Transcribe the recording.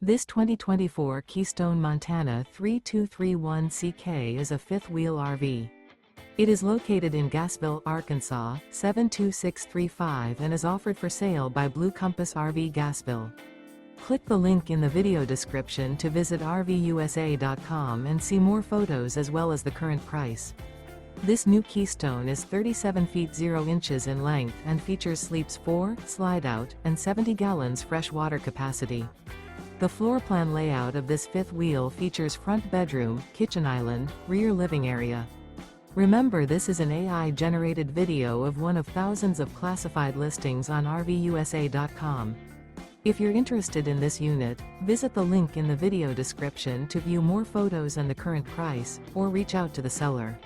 This 2024 Keystone Montana 3231CK is a fifth-wheel RV. It is located in Gassville, Arkansas, 72635 and is offered for sale by Blue Compass RV Gassville. Click the link in the video description to visit RVUSA.com and see more photos as well as the current price. This new Keystone is 37 feet 0 inches in length and features sleeps 4, slide-out, and 70 gallons fresh water capacity. The floor plan layout of this fifth wheel features front bedroom, kitchen island, rear living area. Remember, this is an AI-generated video of one of thousands of classified listings on RVUSA.com. If you're interested in this unit, visit the link in the video description to view more photos and the current price, or reach out to the seller.